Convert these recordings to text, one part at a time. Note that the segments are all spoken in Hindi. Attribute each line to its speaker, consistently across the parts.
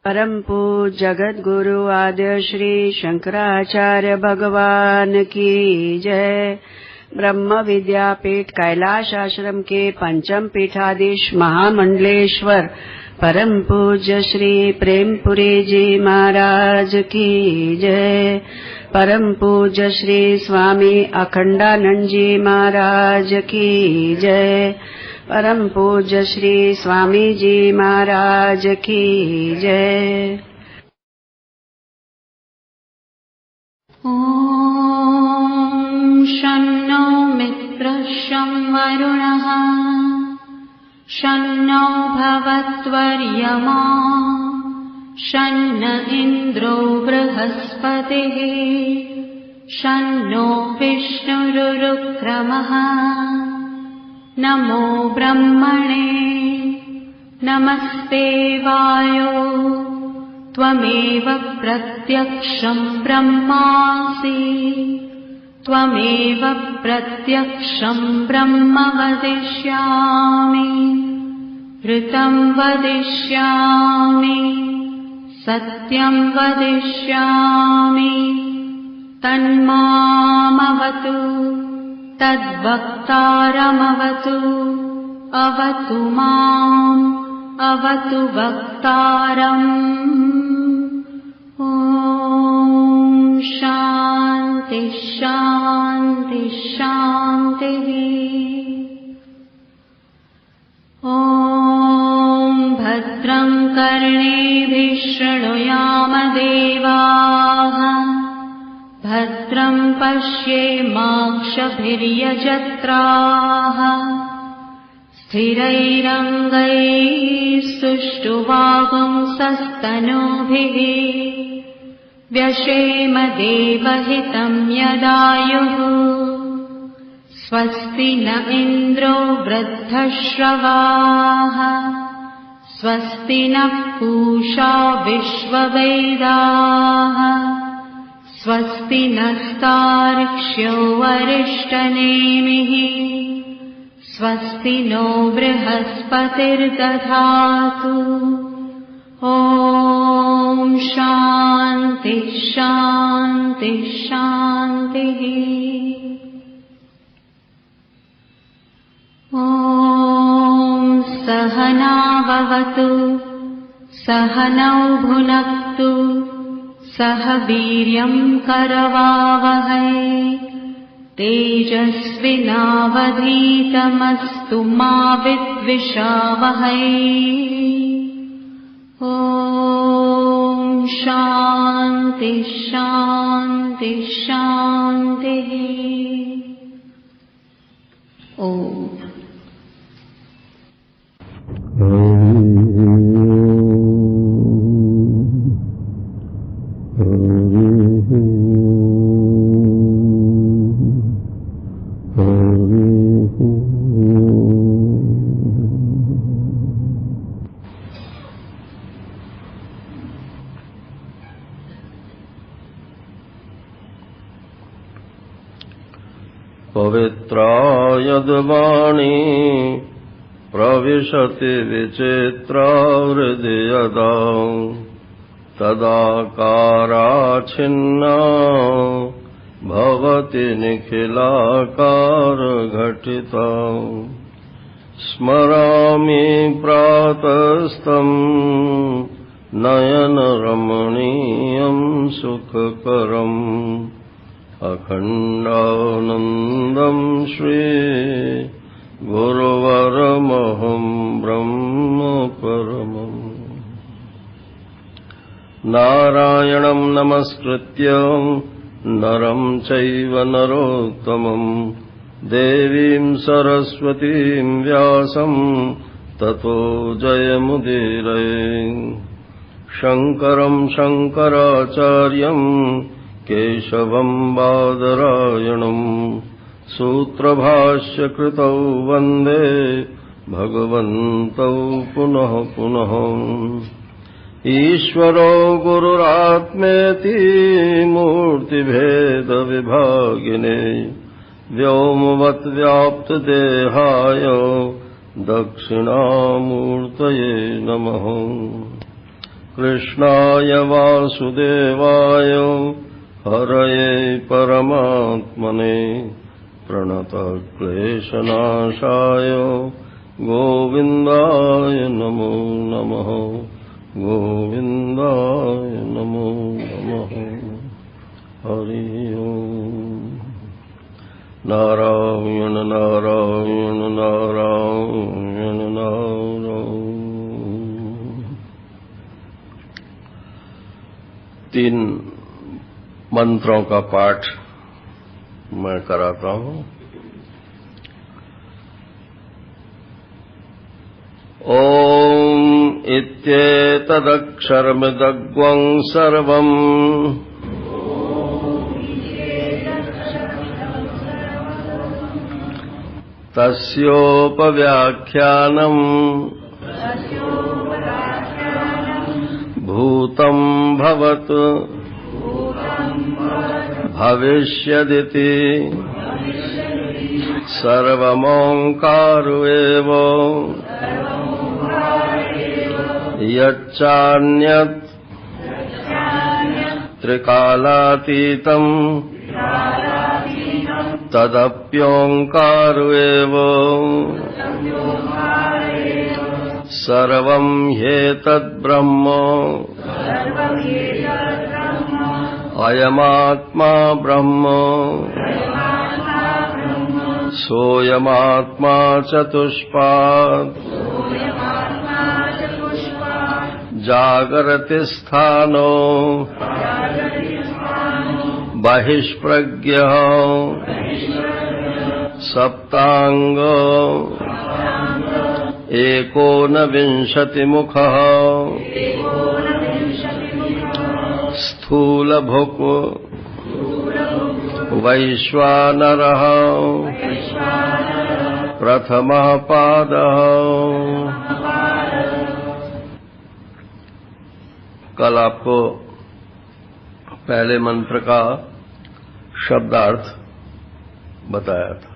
Speaker 1: परम पूज्य जगद्गुरु आद्य श्री शंकराचार्य भगवान की जय। ब्रह्म विद्यापीठ कैलाश आश्रम के पंचम पीठाधीश महामंडलेश्वर परम पूज्य श्री प्रेमपुरी जी महाराज की जय। परम पूज्य श्री स्वामी अखंडानंद जी महाराज की जय। परम पूज्य श्री स्वामी जी महाराज की जय।
Speaker 2: ॐ शन्नो मित्रः शं वरुणः शन्नो भवत्वर्यमा शन्न इन्द्रो बृहस्पतिः शन्नो विष्णुरुक्रमः। नमो ब्रह्मणे नमस्ते वायो त्वमेव प्रत्यक्षं ब्रह्मासि त्वमेव प्रत्यक्षं ब्रह्म वदिष्यामि ऋतं वदिष्यामि सत्यं वदिष्यामि तन्मामवतु तद्वक्तारमवतु अवतु माम् अवतु वक्तारम्। ॐ शान्ति शान्ति शान्तिः। ॐ भद्रं कर्णेभिः शृणुयाम देवाः भद्रं पश्येमाक्षभिर्यजत्राः स्थिरैरङ्गैः सुष्ठुवागुंसस्तनूभिः व्यशेम देवहितं यदायुः। स्वस्ति न इन्द्रो वृद्धश्रवाः स्वस्ति नः पूषा विश्ववेदाः स्वस्ति नस्तार्क्ष्यो अरिष्टनेमिः स्वस्ति नो बृहस्पतिर्दधातु। ॐ शान्ति शान्ति शान्तिः। ॐ सहनाववतु सहनौ भुनक्तु सह वीर्यं करवावहै तेजस्विनावधीतमस्तु मा विद्विषावहै। ॐ शान्ति शान्ति शान्तिः। ॐ
Speaker 3: पवित्रा यद्वाणी प्रविशति विचित्रा हृदि यदा तदाकाराच्छिन्ना भवति निखिलाकारघटिता। स्मरामि प्रातस्तम् नयनरमणीयं सुखकरम् अखण्डानन्दं श्री गुरुवरमहं ब्रह्म परमम्। नारायणं नमस्कृत्य नरं चैव नरोत्तमं देवीं सरस्वतीं व्यासं ततो जयमुदीरये। शङ्करं शङ्कराचार्यं केशवं बादरायणं सूत्रभाष्यकृतौ वन्दे भगवन्तौ पुनः पुनः। ईश्वरो गुरुरात्मेति मूर्तिभेदविभागिने व्योमवद्व्याप्तदेहाय दक्षिणामूर्तये नमः। कृष्णाय वासुदेवाय हरये परमात्मने प्रणतक्लेशनाशाय गोविन्दाय नमो नमः। गोविन्दाय नमो नमः। हरि ओम्। नारायण नारायण नारायण नारायण। 3 मंत्रों का पाठ मैं कराता हूं। ओम इत्येतदक्षरमिदग्वं सर्वम् तस्योपव्याख्यानम् भूतं भवत् भविष्यदिति सर्वमोङ्कारो एव यच्चान्यत् त्रिकालातीतम् तदप्योङ्कारो एव सर्वं ह्येतद्ब्रह्म अयमात्मा ब्रह्म सोऽयमात्मा चतुष्पात् जागर्तिस्थानो बहिष्प्रज्ञः सप्तांग एकोनविंशतिमुखः स्थूलभुक् वैश्वानरः प्रथमः पादः। कल आपको पहले मंत्र का शब्दार्थ बताया था।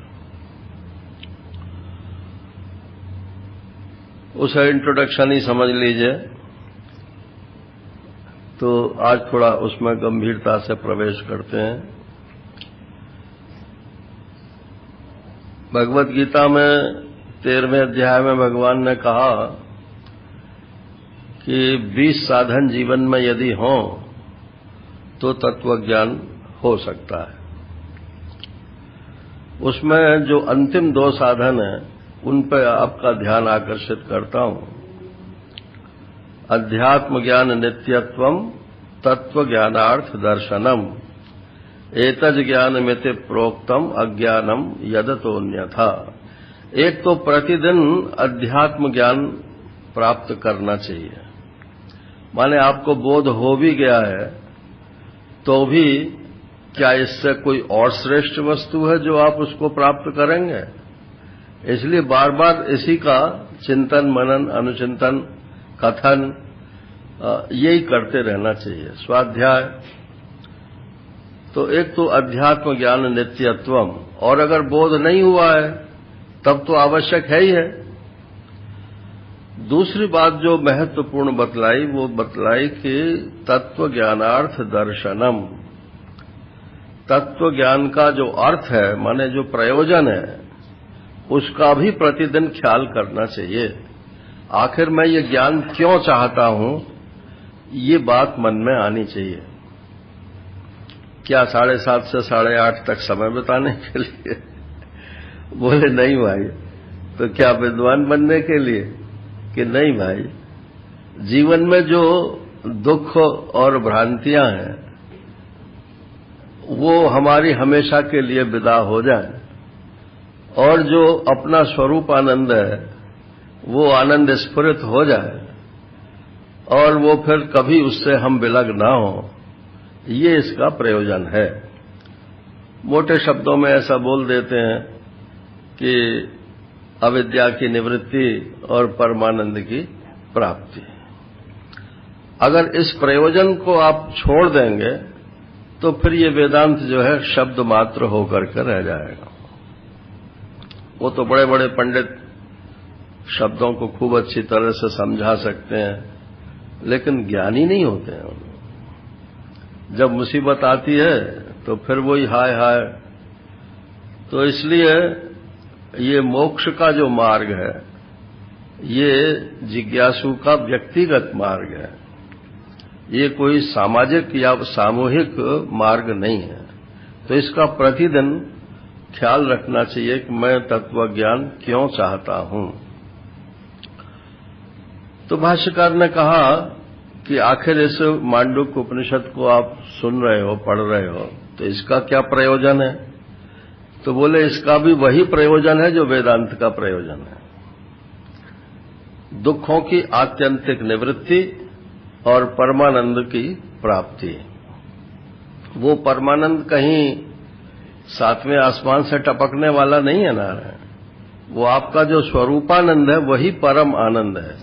Speaker 3: उसे इंट्रोडक्शन ही समझ लीजिए। तो आज थोड़ा उसमें गंभीरता से प्रवेश करते हैं। भगवत गीता में 13वें अध्याय में भगवान ने कहा कि 20 साधन जीवन में यदि हों तो तत्वज्ञान हो सकता है। उसमें जो अंतिम 2 साधन हैं उन पर आपका ध्यान आकर्षित करता हूं। अध्यात्म ज्ञान नित्यत्वम तत्व ज्ञानार्थ दर्शनम एतज ज्ञानमिति प्रोक्तम अज्ञानम यदतोन्यथा। एक तो प्रतिदिन अध्यात्म ज्ञान प्राप्त करना चाहिए। माने आपको बोध हो भी गया है तो भी क्या इससे कोई और श्रेष्ठ वस्तु है जो आप उसको प्राप्त करेंगे? इसलिए बार बार इसी का चिंतन मनन अनुचिंतन कथन यही करते रहना चाहिए। स्वाध्याय तो एक तो अध्यात्म ज्ञान नित्यत्वम, और अगर बोध नहीं हुआ है तब तो आवश्यक है ही है। दूसरी बात जो महत्वपूर्ण बतलाई वो बतलाई कि तत्व ज्ञानार्थ दर्शनम। तत्व ज्ञान का जो अर्थ है माने जो प्रयोजन है उसका भी प्रतिदिन ख्याल करना चाहिए। आखिर मैं ये ज्ञान क्यों चाहता हूं, ये बात मन में आनी चाहिए। क्या 7:30 से 8:30 तक समय बिताने के लिए? बोले नहीं भाई। तो क्या विद्वान बनने के लिए? कि नहीं भाई, जीवन में जो दुख और भ्रांतियां हैं वो हमारी हमेशा के लिए विदा हो जाए, और जो अपना स्वरूप आनंद है वो आनंद स्फुरित हो जाए, और वो फिर कभी उससे हम विलग ना हो। ये इसका प्रयोजन है। मोटे शब्दों में ऐसा बोल देते हैं कि अविद्या की निवृत्ति और परमानंद की प्राप्ति। अगर इस प्रयोजन को आप छोड़ देंगे तो फिर ये वेदांत जो है शब्द मात्र होकर के रह जाएगा। वो तो बड़े बड़े पंडित शब्दों को खूब अच्छी तरह से समझा सकते हैं, लेकिन ज्ञानी नहीं होते हैं। जब मुसीबत आती है तो फिर वही हाय हाय। तो इसलिए ये मोक्ष का जो मार्ग है, ये जिज्ञासु का व्यक्तिगत मार्ग है, ये कोई सामाजिक या सामूहिक मार्ग नहीं है। तो इसका प्रतिदिन ख्याल रखना चाहिए कि मैं तत्व ज्ञान क्यों चाहता हूं। तो भाष्यकार ने कहा कि आखिर इस मांडुक्य उपनिषद को आप सुन रहे हो, पढ़ रहे हो, तो इसका क्या प्रयोजन है? तो बोले इसका भी वही प्रयोजन है जो वेदांत का प्रयोजन है। दुखों की आत्यंतिक निवृत्ति और परमानंद की प्राप्ति। वो परमानंद कहीं सातवें आसमान से टपकने वाला नहीं है नारायण, वो आपका जो स्वरूपानंद है वही परम आनंद है,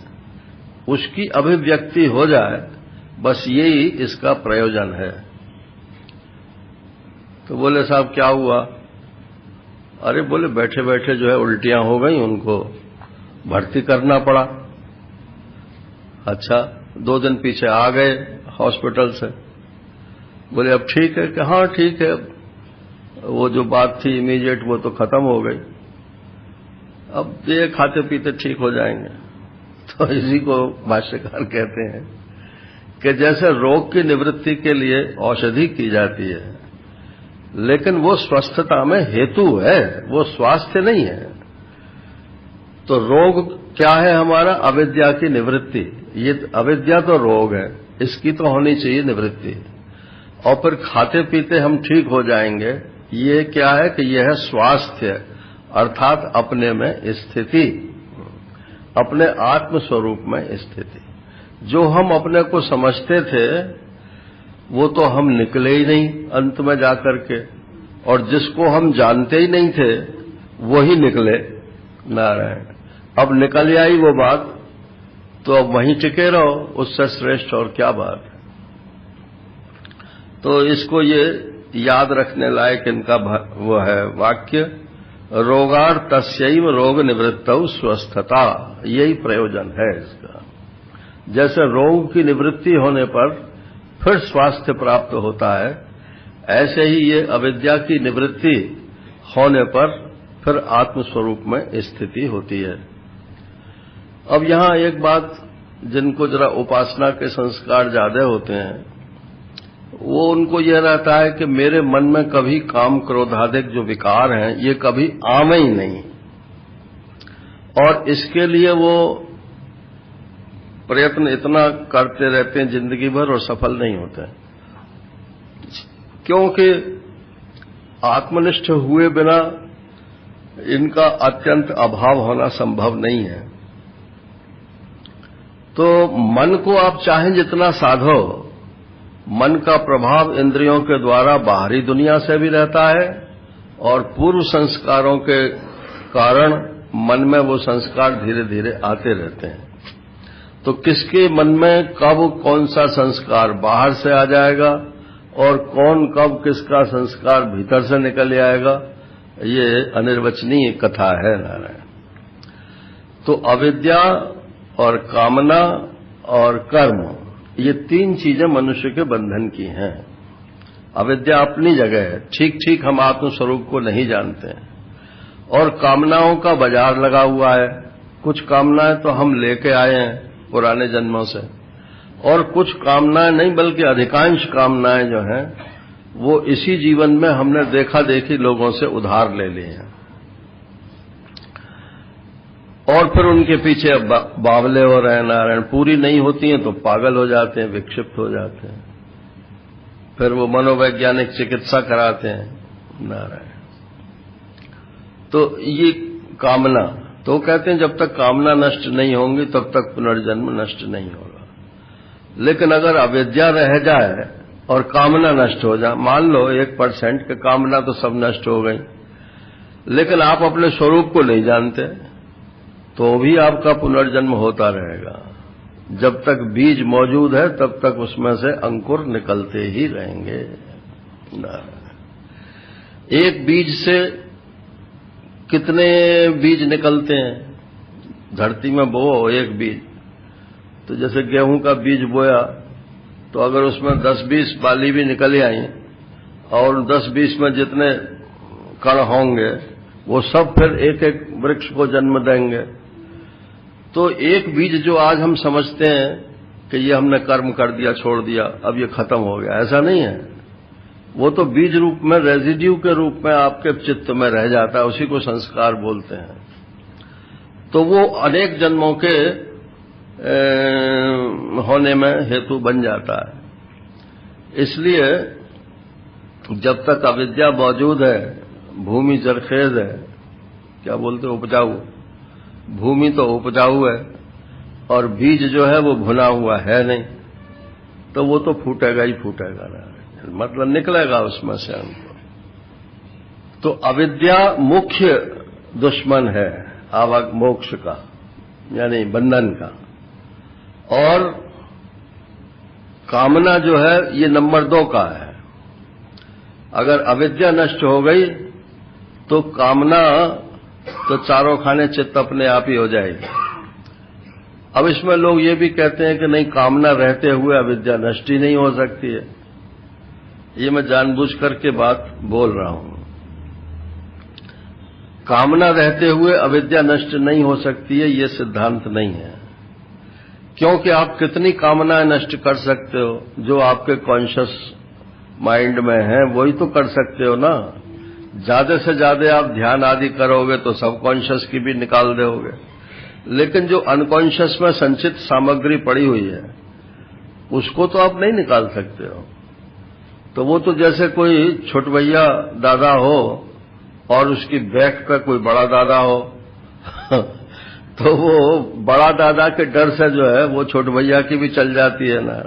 Speaker 3: उसकी अभिव्यक्ति हो जाए, बस यही इसका प्रयोजन है। तो बोले साहब क्या हुआ? अरे बोले बैठे बैठे जो है उल्टियां हो गई, उनको भर्ती करना पड़ा। अच्छा, 2 दिन पीछे आ गए हॉस्पिटल से। बोले अब ठीक है? कि हाँ ठीक है, वो जो बात थी इमीडिएट वो तो खत्म हो गई, अब ये खाते पीते ठीक हो जाएंगे। तो इसी को भाष्यकार कहते हैं कि जैसे रोग की निवृत्ति के लिए औषधि की जाती है, लेकिन वो स्वस्थता में हेतु है, वो स्वास्थ्य नहीं है। तो रोग क्या है हमारा? अविद्या की निवृत्ति। ये अविद्या तो रोग है, इसकी तो होनी चाहिए निवृत्ति। और फिर खाते पीते हम ठीक हो जाएंगे, ये क्या है कि यह है स्वास्थ्य, अर्थात अपने में स्थिति, अपने आत्म स्वरूप में स्थिति। जो हम अपने को समझते थे वो तो हम निकले ही नहीं अंत में जाकर के, और जिसको हम जानते ही नहीं थे वही निकले नारायण। अब निकल आई वो बात, तो अब वहीं टिके रहो, उससे श्रेष्ठ और क्या बात है। तो इसको ये याद रखने लायक इनका वो है वाक्य, रोगार तस्यैव रोग निवृत्तौ स्वस्थता। यही प्रयोजन है इसका। जैसे रोग की निवृत्ति होने पर फिर स्वास्थ्य प्राप्त होता है, ऐसे ही ये अविद्या की निवृत्ति होने पर फिर आत्मस्वरूप में स्थिति होती है। अब यहां एक बात, जिनको जरा उपासना के संस्कार ज्यादा होते हैं, वो उनको यह रहता है कि मेरे मन में कभी काम क्रोधादिक जो विकार हैं ये कभी आवे ही नहीं, और इसके लिए वो प्रयत्न इतना करते रहते हैं जिंदगी भर और सफल नहीं होते, क्योंकि आत्मनिष्ठ हुए बिना इनका अत्यंत अभाव होना संभव नहीं है। तो मन को आप चाहें जितना साधो, मन का प्रभाव इंद्रियों के द्वारा बाहरी दुनिया से भी रहता है, और पूर्व संस्कारों के कारण मन में वो संस्कार धीरे धीरे आते रहते हैं। तो किसके मन में कब कौन सा संस्कार बाहर से आ जाएगा और कौन कब किसका संस्कार भीतर से निकल आएगा, ये अनिर्वचनीय कथा है नारायण। तो अविद्या और कामना और कर्म, ये 3 चीजें मनुष्य के बंधन की हैं। अविद्या अपनी जगह है, ठीक ठीक हम आत्मस्वरूप को नहीं जानते हैं, और कामनाओं का बाजार लगा हुआ है। कुछ कामनाएं तो हम लेके आए हैं पुराने जन्मों से, और कुछ कामनाएं नहीं बल्कि अधिकांश कामनाएं जो हैं वो इसी जीवन में हमने देखा देखी लोगों से उधार ले ली हैं, और फिर उनके पीछे बावले हो रहे हैं नारायण। पूरी नहीं होती हैं तो पागल हो जाते हैं, विक्षिप्त हो जाते हैं, फिर वो मनोवैज्ञानिक चिकित्सा कराते हैं नारायण। तो ये कामना, तो कहते हैं जब तक कामना नष्ट नहीं होंगी तब तक पुनर्जन्म नष्ट नहीं होगा। लेकिन अगर अविद्या रह जाए और कामना नष्ट हो जाए, मान लो 1% की कामना तो सब नष्ट हो गई, लेकिन आप अपने स्वरूप को नहीं जानते, तो भी आपका पुनर्जन्म होता रहेगा। जब तक बीज मौजूद है तब तक उसमें से अंकुर निकलते ही रहेंगे। एक बीज से कितने बीज निकलते हैं? धरती में बोओ एक बीज तो जैसे गेहूं का बीज बोया तो अगर उसमें 10-20 बाली भी निकल आई और 10-20 में जितने कण होंगे वो सब फिर एक एक वृक्ष को जन्म देंगे। तो एक बीज जो आज हम समझते हैं कि ये हमने कर्म कर दिया, छोड़ दिया, अब ये खत्म हो गया, ऐसा नहीं है। वो तो बीज रूप में, रेजिड्यू के रूप में आपके चित्त में रह जाता है, उसी को संस्कार बोलते हैं। तो वो अनेक जन्मों के होने में हेतु बन जाता है। इसलिए जब तक अविद्या मौजूद है, भूमि जरखेज है, क्या बोलते हैं, उपजाऊ, भूमि तो उपजाऊ है और बीज जो है वो भुना हुआ है नहीं, तो वो तो फूटेगा ही फूटेगा ना, मतलब निकलेगा उसमें से हमको। तो अविद्या मुख्य दुश्मन है मोक्ष का, यानी बंधन का, और कामना जो है ये नंबर 2 का है। अगर अविद्या नष्ट हो गई तो कामना तो चारों खाने चित्त अपने आप ही हो जाएगी। अब इसमें लोग ये भी कहते हैं कि नहीं, कामना रहते हुए अविद्या नष्ट ही नहीं हो सकती है। ये मैं जानबूझ करके बात बोल रहा हूं। कामना रहते हुए अविद्या नष्ट नहीं हो सकती है, ये सिद्धांत नहीं है। क्योंकि आप कितनी कामनाएं नष्ट कर सकते हो, जो आपके कॉन्शियस माइंड में है वही तो कर सकते हो ना। ज्यादा से ज्यादा आप ध्यान आदि करोगे तो सबकॉन्शियस की भी निकाल दोगे, लेकिन जो अनकॉन्शियस में संचित सामग्री पड़ी हुई है उसको तो आप नहीं निकाल सकते हो। तो वो तो जैसे कोई छोटभैया दादा हो और उसकी बैक पे कोई बड़ा दादा हो तो वो बड़ा दादा के डर से जो है वो छोटभैया की भी चल जाती है ना।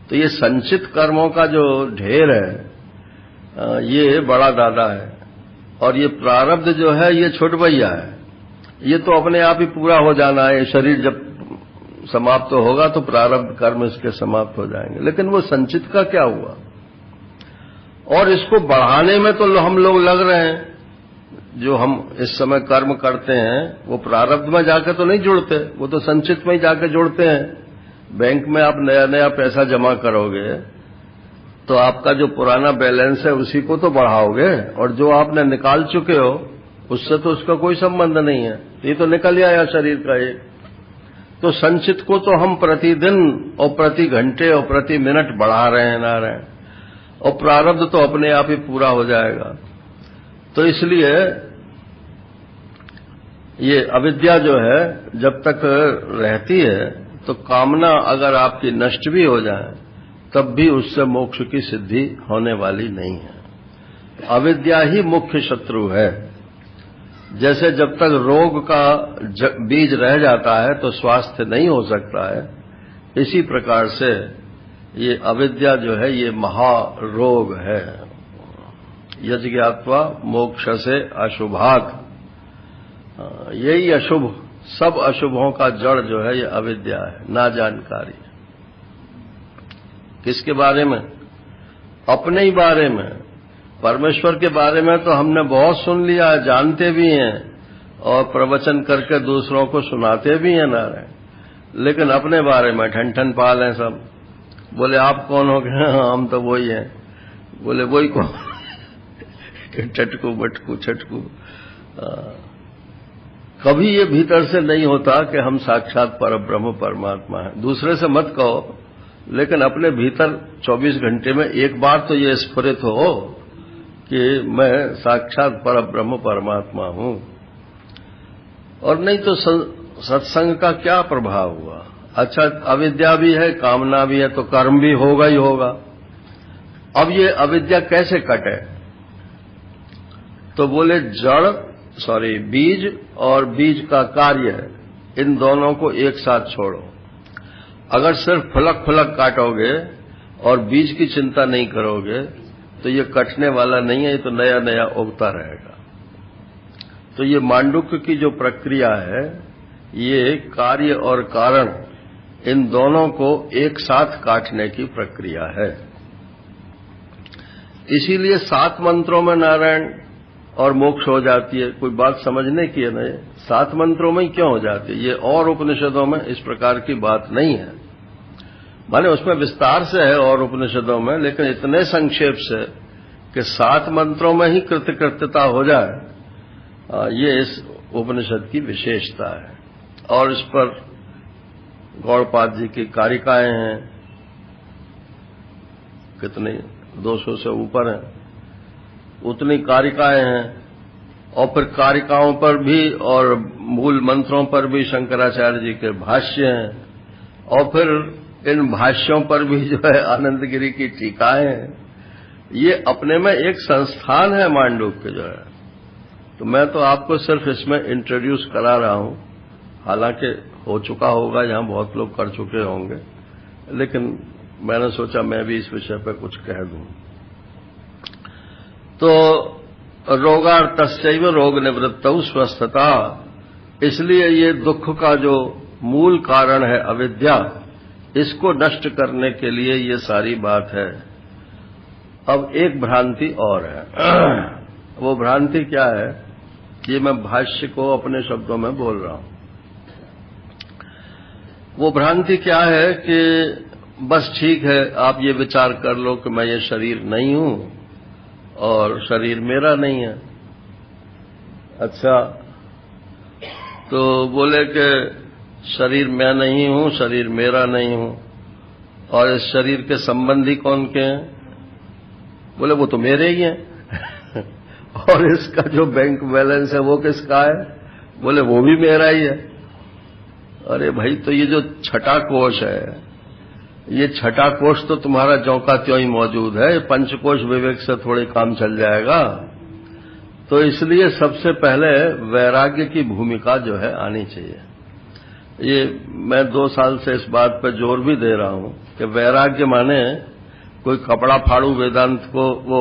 Speaker 3: तो ये संचित कर्मों का जो ढेर है ये बड़ा दादा है, और ये प्रारब्ध जो है ये छोटभैया है। ये तो अपने आप ही पूरा हो जाना है। शरीर जब समाप्त होगा तो प्रारब्ध कर्म इसके समाप्त हो जाएंगे, लेकिन वो संचित का क्या हुआ? और इसको बढ़ाने में तो हम लोग लग रहे हैं। जो हम इस समय कर्म करते हैं वो प्रारब्ध में जाकर तो नहीं जुड़ते, वो तो संचित में ही जाकर जुड़ते हैं। बैंक में आप नया नया पैसा जमा करोगे तो आपका जो पुराना बैलेंस है उसी को तो बढ़ाओगे, और जो आपने निकाल चुके हो उससे तो उसका कोई संबंध नहीं है। ये तो निकल आया शरीर का एक। तो संचित को तो हम प्रतिदिन और प्रति घंटे और प्रति मिनट बढ़ा रहे हैं ना रहे, और प्रारब्ध तो अपने आप ही पूरा हो जाएगा। तो इसलिए ये अविद्या जो है जब तक रहती है तो कामना अगर आपकी नष्ट भी हो जाए तब भी उससे मोक्ष की सिद्धि होने वाली नहीं है। अविद्या ही मुख्य शत्रु है। जैसे जब तक रोग का बीज रह जाता है तो स्वास्थ्य नहीं हो सकता है, इसी प्रकार से ये अविद्या जो है ये महारोग है। यज्ञात्वा मोक्ष से अशुभात्, यही अशुभ, सब अशुभों का जड़ जो है ये अविद्या है, ना जानकारी। किसके बारे में? अपने ही बारे में। परमेश्वर के बारे में तो हमने बहुत सुन लिया, जानते भी हैं और प्रवचन करके दूसरों को सुनाते भी हैं नारायण, लेकिन अपने बारे में ठन ठन पाल हैं सब। बोले आप कौन हो गए? हम तो वही हैं। बोले वही कौन? टटकू बटकू छटकू। कभी ये भीतर से नहीं होता कि हम साक्षात परब्रह्म परमात्मा हैं। दूसरे से मत कहो, लेकिन अपने भीतर 24 घंटे में एक बार तो ये स्फुरित हो कि मैं साक्षात परब्रह्म परमात्मा हूं। और नहीं तो सत्संग का क्या प्रभाव हुआ? अच्छा, अविद्या भी है, कामना भी है, तो कर्म भी होगा ही होगा। अब ये अविद्या कैसे कटे? तो बोले बीज और बीज का कार्य, इन दोनों को एक साथ छोड़ो। अगर सिर्फ फलक फलक काटोगे और बीज की चिंता नहीं करोगे तो ये कटने वाला नहीं है, ये तो नया नया उगता रहेगा। तो ये मांडुक्य की जो प्रक्रिया है ये कार्य और कारण इन दोनों को एक साथ काटने की प्रक्रिया है। इसीलिए 7 मंत्रों में नारायण और मोक्ष हो जाती है। कोई बात समझने की है ना, 7 मंत्रों में ही क्यों हो जाती है? ये और उपनिषदों में इस प्रकार की बात नहीं है। माने उसमें विस्तार से है और उपनिषदों में, लेकिन इतने संक्षेप से कि 7 मंत्रों में ही कृतकृत्यता हो जाए, ये इस उपनिषद की विशेषता है। और इस पर गौड़पाद जी की कारिकाएं हैं, कितनी 200 से ऊपर हैं, उतनी कारिकाएं हैं। और फिर कारिकाओं पर भी और मूल मंत्रों पर भी शंकराचार्य जी के भाष्य हैं, और फिर इन भाष्यों पर भी जो है आनंदगिरी की टीकाएं हैं। ये अपने में एक संस्थान है मांडूक्य जो है। तो मैं तो आपको सिर्फ इसमें इंट्रोड्यूस करा रहा हूं, हालांकि हो चुका होगा, यहां बहुत लोग कर चुके होंगे, लेकिन मैंने सोचा मैं भी इस विषय पर कुछ कह दूं। तो रोगार्तस्यैव रोग निवृत्तौ स्वस्थता, इसलिए ये दुख का जो मूल कारण है अविद्या, इसको नष्ट करने के लिए ये सारी बात है। अब एक भ्रांति और है। वो भ्रांति क्या है? ये मैं भाष्य को अपने शब्दों में बोल रहा हूं। वो भ्रांति क्या है कि बस ठीक है, आप ये विचार कर लो कि मैं ये शरीर नहीं हूं और शरीर मेरा नहीं है। अच्छा, तो बोले कि शरीर मैं नहीं हूं, शरीर मेरा नहीं हूं, और इस शरीर के संबंधी कौन के हैं? बोले वो तो मेरे ही हैं। और इसका जो बैंक बैलेंस है वो किसका है? बोले वो भी मेरा ही है। अरे भाई, तो ये जो छठा कोश है, ये छठा कोश तो तुम्हारा ज्यों का त्यों ही मौजूद है। पंचकोश विवेक से थोड़े काम चल जाएगा। तो इसलिए सबसे पहले वैराग्य की भूमिका जो है आनी चाहिए। ये मैं 2 साल से इस बात पर जोर भी दे रहा हूं कि वैराग्य माने कोई कपड़ा फाड़ू वेदांत को, वो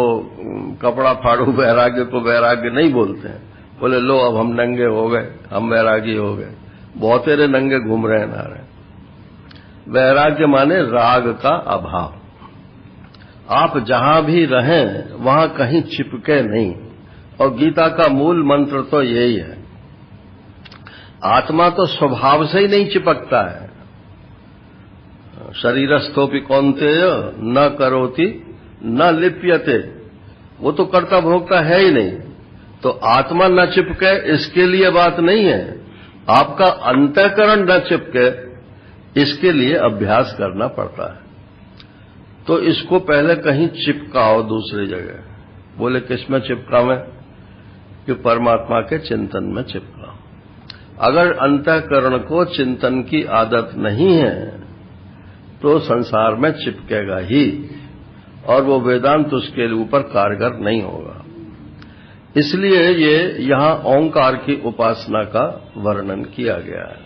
Speaker 3: कपड़ा फाड़ू वैराग्य को वैराग्य नहीं बोलते हैं। बोले लो अब हम नंगे हो गए, हम वैरागी हो गए, बहुत तेरे नंगे घूम रहे हैं नारे। वैराग्य माने राग का अभाव। आप जहां भी रहें वहां कहीं चिपके नहीं। और गीता का मूल मंत्र तो यही है। आत्मा तो स्वभाव से ही नहीं चिपकता है। शरीरस्थोपि कौन्तेय न करोति न लिप्यते, वो तो कर्ता भोक्ता है ही नहीं। तो आत्मा न चिपके इसके लिए बात नहीं है, आपका अंतःकरण न चिपके इसके लिए अभ्यास करना पड़ता है। तो इसको पहले कहीं चिपकाओ दूसरी जगह। बोले किसमें चिपकावें? कि परमात्मा के चिंतन में चिपकाओ। अगर अंतःकरण को चिंतन की आदत नहीं है तो संसार में चिपकेगा ही, और वो वेदांत उसके ऊपर कारगर नहीं होगा। इसलिए ये यहां ओंकार की उपासना का वर्णन किया गया है।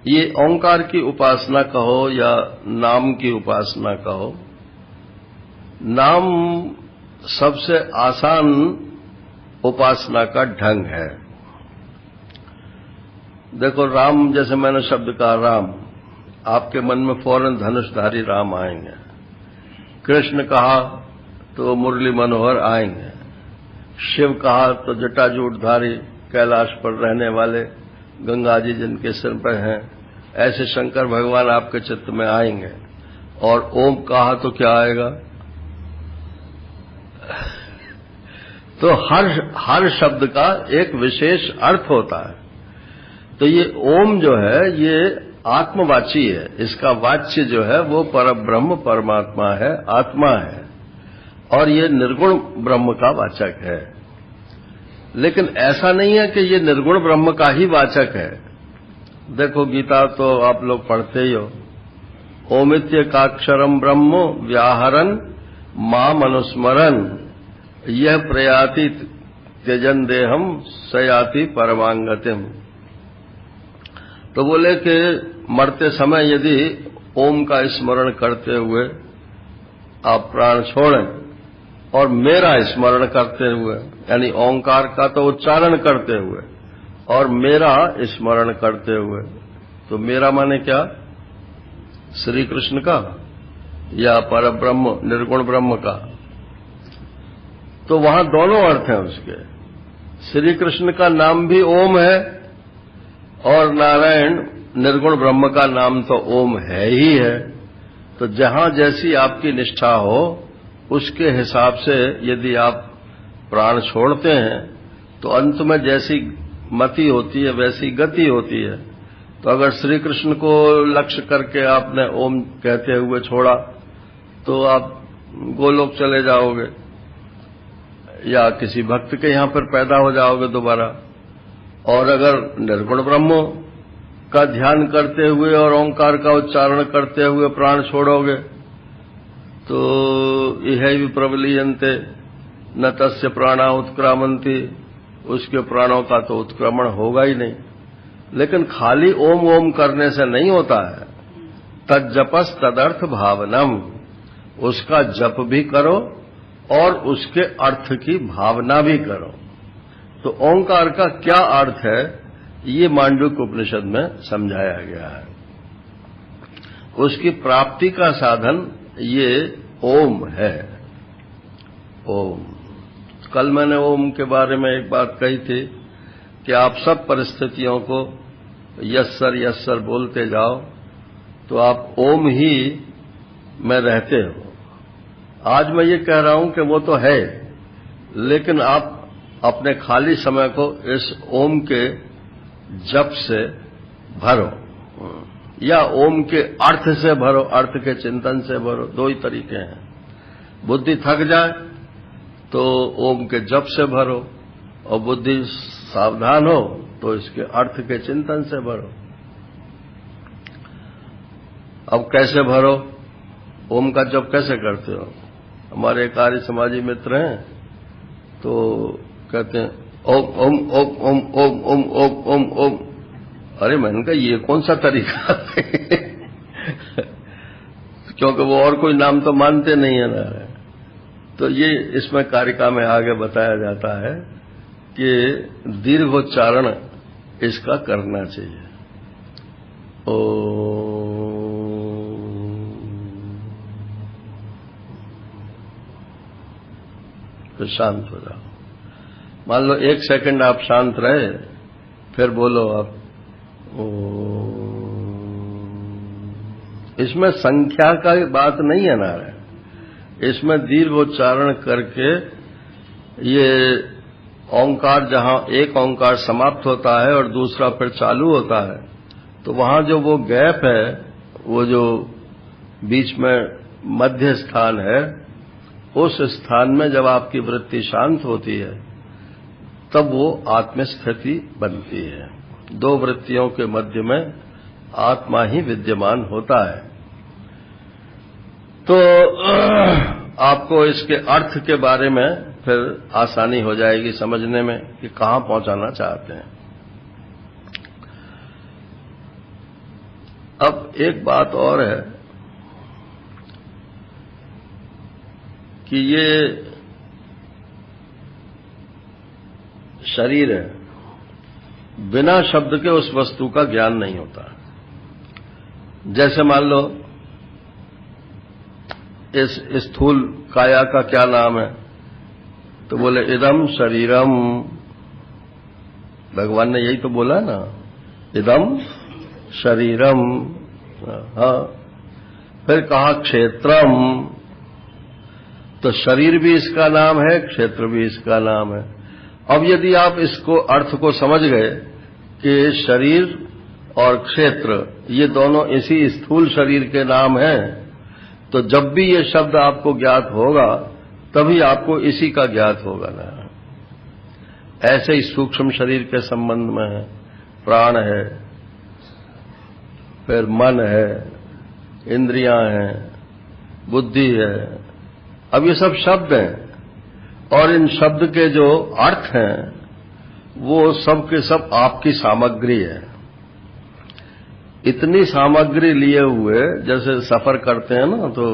Speaker 3: ये ओंकार की उपासना कहो या नाम की उपासना कहो, नाम सबसे आसान उपासना का ढंग है। देखो, राम, जैसे मैंने शब्द कहा राम, आपके मन में फौरन धनुषधारी राम आएंगे। कृष्ण कहा तो मुरली मनोहर आएंगे। शिव कहा तो जटाजूटधारी कैलाश पर रहने वाले गंगा जी जिनके सिर पर हैं, ऐसे शंकर भगवान आपके चित्त में आएंगे। और ओम कहा तो क्या आएगा? तो हर शब्द का एक विशेष अर्थ होता है। तो ये ओम जो है ये आत्मवाची है। इसका वाच्य जो है वो परब्रह्म परमात्मा है, आत्मा है, और ये निर्गुण ब्रह्म का वाचक है। लेकिन ऐसा नहीं है कि ये निर्गुण ब्रह्म का ही वाचक है। देखो, गीता तो आप लोग पढ़ते ही हो। ओमित्येकाक्षरम ब्रह्म व्याहरन् माम अनुस्मरन् यह प्रयाति त्यजन देहम सयाति परमांगतिम। तो बोले कि मरते समय यदि ओम का स्मरण करते हुए आप प्राण छोड़ें और मेरा स्मरण करते हुए, यानी ओंकार का तो उच्चारण करते हुए और मेरा स्मरण करते हुए, तो मेरा माने क्या? श्री कृष्ण का या परब्रह्म निर्गुण ब्रह्म का? तो वहां दोनों अर्थ हैं उसके। श्री कृष्ण का नाम भी ओम है और नारायण निर्गुण ब्रह्म का नाम तो ओम है ही है। तो जहां जैसी आपकी निष्ठा हो उसके हिसाब से यदि आप प्राण छोड़ते हैं तो अंत में जैसी मति होती है वैसी गति होती है। तो अगर श्री कृष्ण को लक्ष्य करके आपने ओम कहते हुए छोड़ा तो आप गोलोक चले जाओगे या किसी भक्त के यहां पर पैदा हो जाओगे दोबारा। और अगर निर्गुण ब्रह्म का ध्यान करते हुए और ओंकार का उच्चारण करते हुए प्राण छोड़ोगे तो इहैव प्रबलीयन्ते न तस्य प्राणा उत्क्रामन्ति, उसके प्राणों का तो उत्क्रमण होगा ही नहीं। लेकिन खाली ओम ओम करने से नहीं होता है। तज्जपस तदर्थ भावनम, उसका जप भी करो और उसके अर्थ की भावना भी करो। तो ओंकार का क्या अर्थ है ये मांडूक्य उपनिषद में समझाया गया है। उसकी प्राप्ति का साधन ये ओम है। ओम, कल मैंने ओम के बारे में एक बात कही थी कि आप सब परिस्थितियों को यस सर बोलते जाओ तो आप ओम ही में रहते हो। आज मैं ये कह रहा हूं कि वो तो है, लेकिन आप अपने खाली समय को इस ओम के जप से भरो या ओम के अर्थ से भरो, अर्थ के चिंतन से भरो। दो ही तरीके हैं। बुद्धि थक जाए तो ओम के जप से भरो और बुद्धि सावधान हो तो इसके अर्थ के चिंतन से भरो। अब कैसे भरो? ओम का जप कैसे करते हो? हमारे एक आर्य समाजी मित्र हैं तो कहते हैं ओम ओम ओम ओम ओम ओम ओम ओम ओम। अरे मैंने कहा ये कौन सा तरीका है? क्योंकि वो और कोई नाम तो मानते नहीं है ना। तो ये इसमें कारिका में आगे बताया जाता है कि दीर्घोच्चारण इसका करना चाहिए। तो शांत हो जाओ। मान लो 1 सेकंड आप शांत रहे, फिर बोलो आप इसमें संख्या का बात नहीं है ना। इसमें दीर्घोच्चारण करके ये ओंकार जहां एक ओंकार समाप्त होता है और दूसरा फिर चालू होता है तो वहां जो वो गैप है, वो जो बीच में मध्य स्थान है, उस स्थान में जब आपकी वृत्ति शांत होती है तब वो आत्मस्थिति बनती है। दो वृत्तियों के मध्य में आत्मा ही विद्यमान होता है। तो आपको इसके अर्थ के बारे में फिर आसानी हो जाएगी समझने में कि कहां पहुंचाना चाहते हैं। अब एक बात और है कि ये शरीर है, बिना शब्द के उस वस्तु का ज्ञान नहीं होता। जैसे मान लो इस स्थूल काया का क्या नाम है, तो बोले इदम शरीरम। भगवान ने यही तो बोला ना, इदम शरीरम। हाँ, फिर कहा क्षेत्रम, तो शरीर भी इसका नाम है, क्षेत्र भी इसका नाम है। अब यदि आप इसको अर्थ को समझ गए कि शरीर और क्षेत्र ये दोनों इसी स्थूल शरीर के नाम हैं, तो जब भी ये शब्द आपको ज्ञात होगा तभी आपको इसी का ज्ञात होगा ना। ऐसे ही सूक्ष्म शरीर के संबंध में है, प्राण है, फिर मन है, इंद्रियां हैं, बुद्धि है। अब ये सब शब्द हैं और इन शब्द के जो अर्थ हैं वो सब के सब आपकी सामग्री है। इतनी सामग्री लिए हुए जैसे सफर करते हैं ना, तो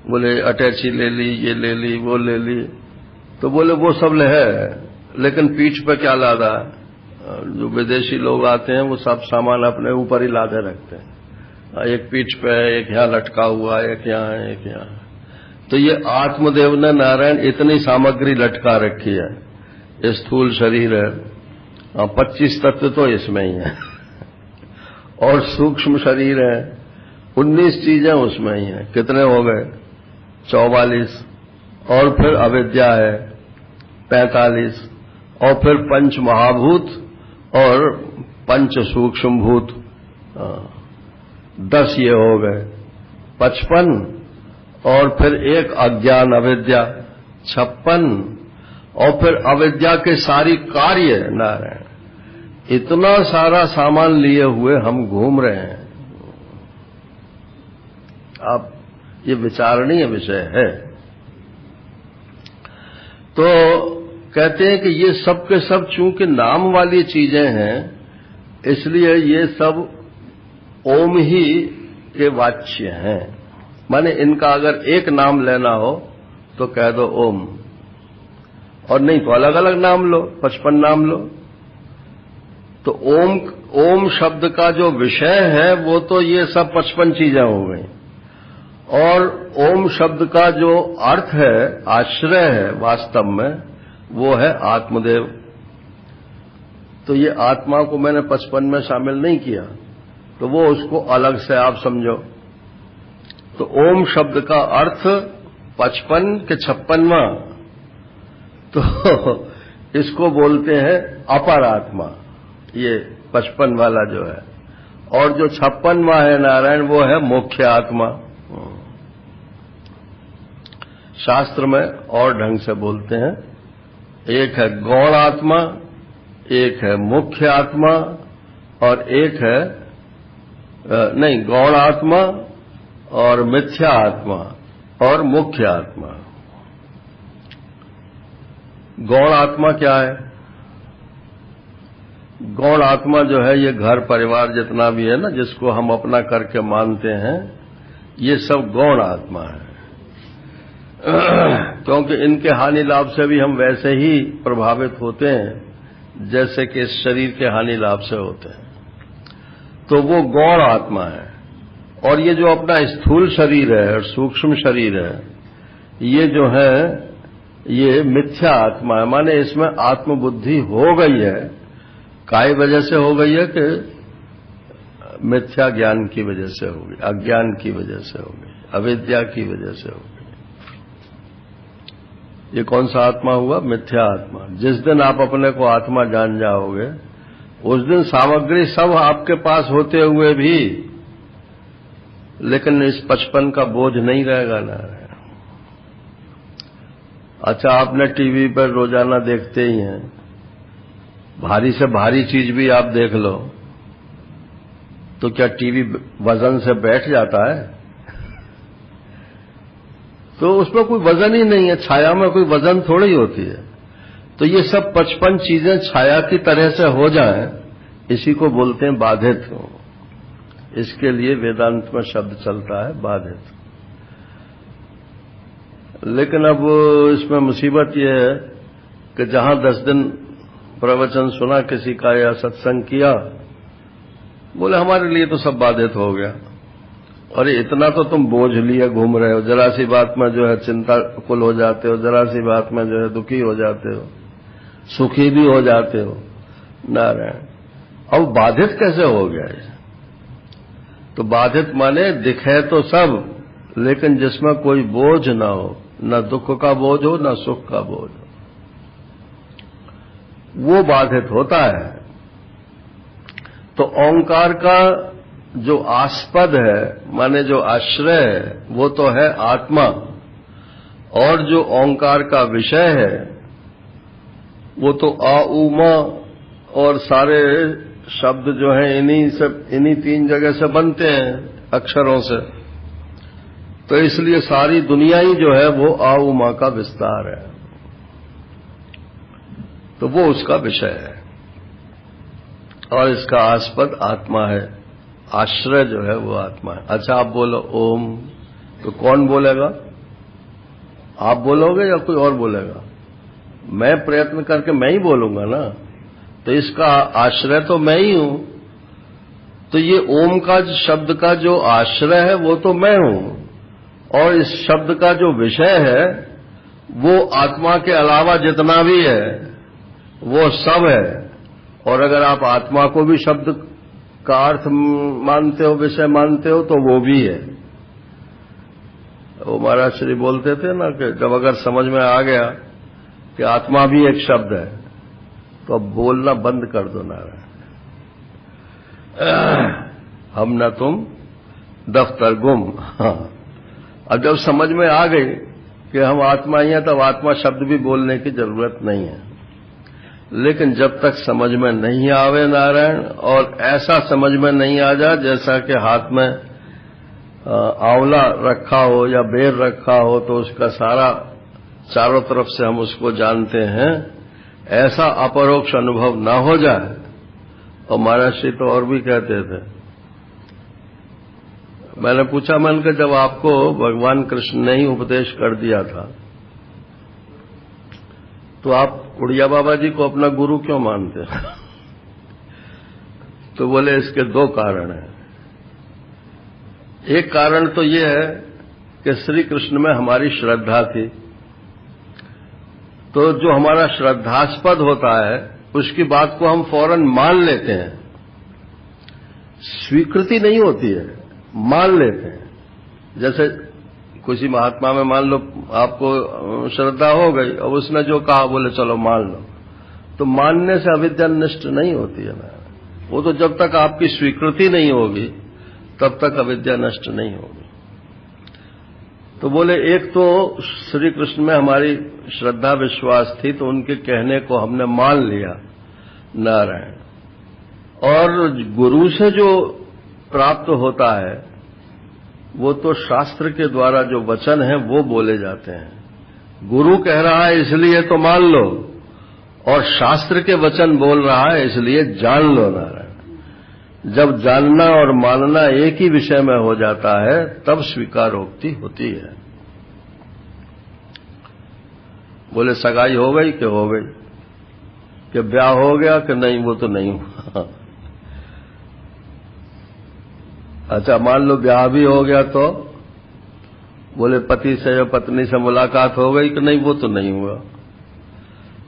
Speaker 3: बोले अटैची ले ली, ये ले ली, वो ले ली, तो बोले वो सब है, लेकिन पीठ पे क्या लादा? जो विदेशी लोग आते हैं वो सब सामान अपने ऊपर ही लादे रखते हैं। एक पीठ पे, एक यहाँ लटका हुआ, एक यहाँ है, एक यहाँ। तो ये आत्मदेव ने नारायण इतनी सामग्री लटका रखी है। स्थूल शरीर है, 25 तत्व तो इसमें ही है, और सूक्ष्म शरीर है, 19 चीजें उसमें ही हैं। कितने हो गए? 44। और फिर अविद्या है 45, और फिर पंच महाभूत और पंच सूक्ष्म भूत 10 ये हो गए, 55, और फिर एक अज्ञान अविद्या 56, और फिर अविद्या के सारी कार्य नारायण। इतना सारा सामान लिए हुए हम घूम रहे हैं। अब ये विचारणीय विषय है। तो कहते हैं कि ये सब के सब चूंकि नाम वाली चीजें हैं, इसलिए ये सब ओम ही के वाच्य हैं। माने इनका अगर एक नाम लेना हो तो कह दो ओम, और नहीं तो अलग अलग नाम लो, 55 नाम लो। तो ओम शब्द का जो विषय है वो तो ये सब 55 चीजें हो गई, और ओम शब्द का जो अर्थ है, आश्रय है वास्तव में, वो है आत्मदेव। तो ये आत्मा को मैंने 55 में शामिल नहीं किया, तो वो उसको अलग से आप समझो। तो ओम शब्द का अर्थ 55 के 56वां, तो इसको बोलते हैं अपर आत्मा, ये 55 वाला जो है। और जो 56वां है नारायण, वो है मुख्य आत्मा। शास्त्र में और ढंग से बोलते हैं, एक है गौण आत्मा, एक है मुख्य आत्मा, और एक है नहीं, गौण आत्मा और मिथ्या आत्मा और मुख्य आत्मा। गौण आत्मा क्या है? गौण आत्मा जो है, ये घर परिवार जितना भी है ना, जिसको हम अपना करके मानते हैं, ये सब गौण आत्मा है। क्योंकि इनके हानि लाभ से भी हम वैसे ही प्रभावित होते हैं जैसे कि इस शरीर के हानि लाभ से होते हैं। तो वो गौण आत्मा है। और ये जो अपना स्थूल शरीर है और सूक्ष्म शरीर है, ये जो है ये मिथ्या आत्मा है। माने इसमें आत्मबुद्धि हो गई है। काय वजह से हो गई है कि मिथ्या ज्ञान की वजह से हो गई, अज्ञान की वजह से हो गई, अविद्या की वजह से हो गई। ये कौन सा आत्मा हुआ? मिथ्या आत्मा। जिस दिन आप अपने को आत्मा जान जाओगे, उस दिन सामग्री सब आपके पास होते हुए भी, लेकिन इस 55 का बोझ नहीं रहेगा ना। अच्छा, आपने टीवी पर रोजाना देखते ही हैं, भारी से भारी चीज भी आप देख लो, तो क्या टीवी वजन से बैठ जाता है? तो उसमें कोई वजन ही नहीं है। छाया में कोई वजन थोड़ी होती है। तो ये सब 55 चीजें छाया की तरह से हो जाएं, इसी को बोलते हैं बाधित। इसके लिए वेदांत में शब्द चलता है बाधित। लेकिन अब इसमें मुसीबत यह है कि जहां 10 दिन प्रवचन सुना किसी का या सत्संग किया, बोले हमारे लिए तो सब बाधित हो गया। अरे इतना तो तुम बोझ लिए घूम रहे हो, जरा सी बात में जो है चिंता कुल हो जाते हो, जरा सी बात में जो है दुखी हो जाते हो, सुखी भी हो जाते हो नारायण। अब बाधित कैसे हो गया है? तो बाधित माने दिखे तो सब, लेकिन जिसमें कोई बोझ ना हो, न दुख का बोझ हो न सुख का बोझ हो, वो बाधित होता है। तो ओंकार का जो आस्पद है, माने जो आश्रय है, वो तो है आत्मा, और जो ओंकार का विषय है वो तो आ उ म, और सारे शब्द जो हैं इन्हीं 3 जगह से बनते हैं, अक्षरों से। तो इसलिए सारी दुनिया ही जो है वो आ उ म का विस्तार है। तो वो उसका विषय है, और इसका आस्पद आत्मा है। आश्रय जो है वो आत्मा है। अच्छा, आप बोलो ओम, तो कौन बोलेगा? आप बोलोगे या कोई और बोलेगा? मैं प्रयत्न करके मैं ही बोलूंगा ना। तो इसका आश्रय तो मैं ही हूं। तो ये ओम का शब्द का जो आश्रय है वो तो मैं हूं, और इस शब्द का जो विषय है वो आत्मा के अलावा जितना भी है वो सब है। और अगर आप आत्मा को भी शब्द का अर्थ मानते हो, विषय मानते हो, तो वो भी है। वो महाराज श्री बोलते थे ना कि जब अगर समझ में आ गया कि आत्मा भी एक शब्द है तो अब बोलना बंद कर दो नारायण। हम न तुम दफ्तर गुम। अब जब समझ में आ गई कि हम आत्मा ही हैं तब आत्मा शब्द भी बोलने की जरूरत नहीं है। लेकिन जब तक समझ में नहीं आवे नारायण, और ऐसा समझ में नहीं आ जा जैसा कि हाथ में आंवला रखा हो या बेर रखा हो तो उसका सारा चारों तरफ से हम उसको जानते हैं, ऐसा अपरोक्ष अनुभव न हो जाए। और महाराज श्री तो और भी कहते थे, मैंने पूछा, मैंने कहा जब आपको भगवान कृष्ण ने ही उपदेश कर दिया था तो आप उड़िया बाबा जी को अपना गुरु क्यों मानते हैं? तो बोले इसके दो कारण हैं। एक कारण तो ये है कि श्री कृष्ण में हमारी श्रद्धा थी, तो जो हमारा श्रद्धास्पद होता है उसकी बात को हम फौरन मान लेते हैं। स्वीकृति नहीं होती है, मान लेते हैं। जैसे किसी महात्मा में मान लो आपको श्रद्धा हो गई और उसने जो कहा बोले चलो मान लो, तो मानने से अविद्या नष्ट नहीं होती है ना। वो तो जब तक आपकी स्वीकृति नहीं होगी तब तक अविद्या नष्ट नहीं होगी। तो बोले एक तो श्री कृष्ण में हमारी श्रद्धा विश्वास थी तो उनके कहने को हमने मान लिया नारायण। और गुरु से जो प्राप्त होता है वो तो शास्त्र के द्वारा जो वचन है वो बोले जाते हैं। गुरु कह रहा है इसलिए तो मान लो, और शास्त्र के वचन बोल रहा है इसलिए जान लो नारायण। जब जानना और मानना एक ही विषय में हो जाता है तब स्वीकारोक्ति होती है। बोले सगाई हो गई कि हो गई, कि ब्याह हो गया कि नहीं, वो तो नहीं हुआ। अच्छा मान लो ब्याह भी हो गया तो बोले पति से या पत्नी से मुलाकात हो गई कि नहीं, वो तो नहीं हुआ।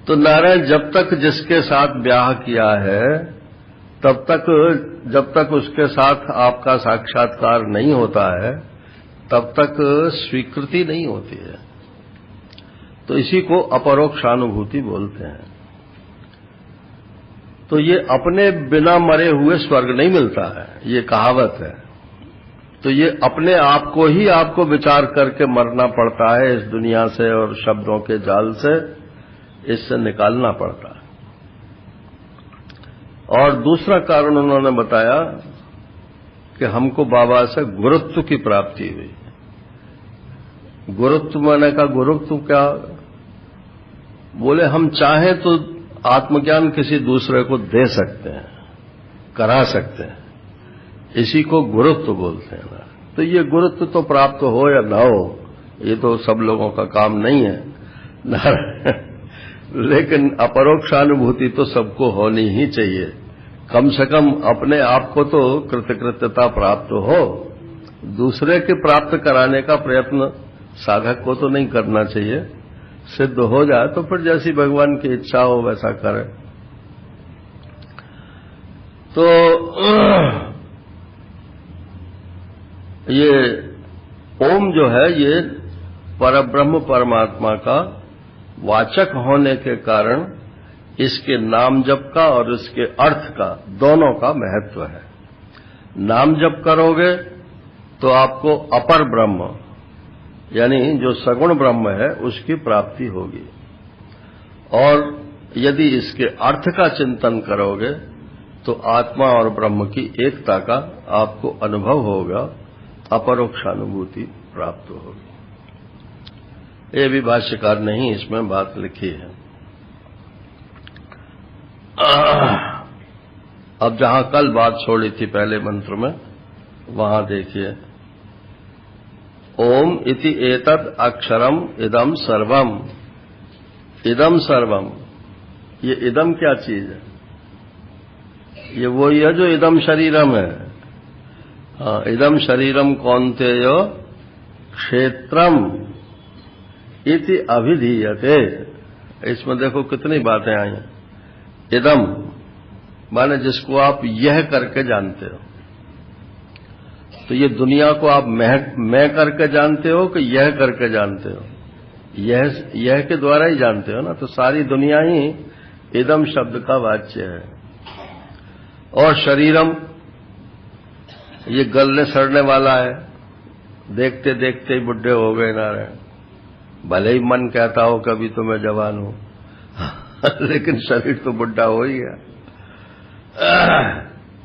Speaker 3: तो नारायण जब तक जिसके साथ ब्याह किया है तब तक, जब तक उसके साथ आपका साक्षात्कार नहीं होता है तब तक स्वीकृति नहीं होती है। तो इसी को अपरोक्षानुभूति बोलते हैं। तो ये अपने बिना मरे हुए स्वर्ग नहीं मिलता है, ये कहावत है। तो ये अपने आप को ही आपको विचार करके मरना पड़ता है इस दुनिया से और शब्दों के जाल से, इससे निकालना पड़ता है। और दूसरा कारण उन्होंने बताया कि हमको बाबा से गुरुत्व की प्राप्ति हुई। गुरुत्व मैंने कहा गुरुत्व क्या? बोले हम चाहें तो आत्मज्ञान किसी दूसरे को दे सकते हैं, करा सकते हैं, इसी को गुरुत्व बोलते हैं ना। तो ये गुरुत्व तो प्राप्त हो या ना हो, ये तो सब लोगों का काम नहीं है ना। लेकिन अपरोक्षानुभूति तो सबको होनी ही चाहिए। कम से कम अपने आप को तो कृतकृत्यता प्राप्त हो, दूसरे के प्राप्त कराने का प्रयत्न साधक को तो नहीं करना चाहिए। सिद्ध हो जाए तो फिर जैसी भगवान की इच्छा हो वैसा करे। तो ये ओम जो है ये परब्रह्म परमात्मा का वाचक होने के कारण इसके नाम जप का और इसके अर्थ का दोनों का महत्व है। नाम जप करोगे तो आपको अपर ब्रह्म यानी जो सगुण ब्रह्म है उसकी प्राप्ति होगी, और यदि इसके अर्थ का चिंतन करोगे तो आत्मा और ब्रह्म की एकता का आपको अनुभव होगा, अपरोक्षानुभूति प्राप्त होगी। ये भी भाष्यकार ने ही इसमें बात लिखी है। अब जहां कल बात छोड़ी थी पहले मंत्र में, वहां देखिए, ओम इति एतद अक्षरम इदम सर्वम। इदम सर्वम, ये इदम क्या चीज है? ये वही है जो इदम शरीरम है। इदम शरीरम कौन्तेय क्षेत्रम इति अभिधीयते। इसमें देखो कितनी बातें आई हैं। इदम माने जिसको आप यह करके जानते हो। तो ये दुनिया को आप मैं करके जानते हो कि यह करके जानते हो? यह के द्वारा ही जानते हो ना। तो सारी दुनिया ही इदम शब्द का वाच्य है। और शरीरम, ये गलने सड़ने वाला है, देखते देखते ही बुढ़े हो गए नारायण। भले ही मन कहता हो कभी तो मैं जवान हूं लेकिन शरीर तो बुढ़ा हो ही गया।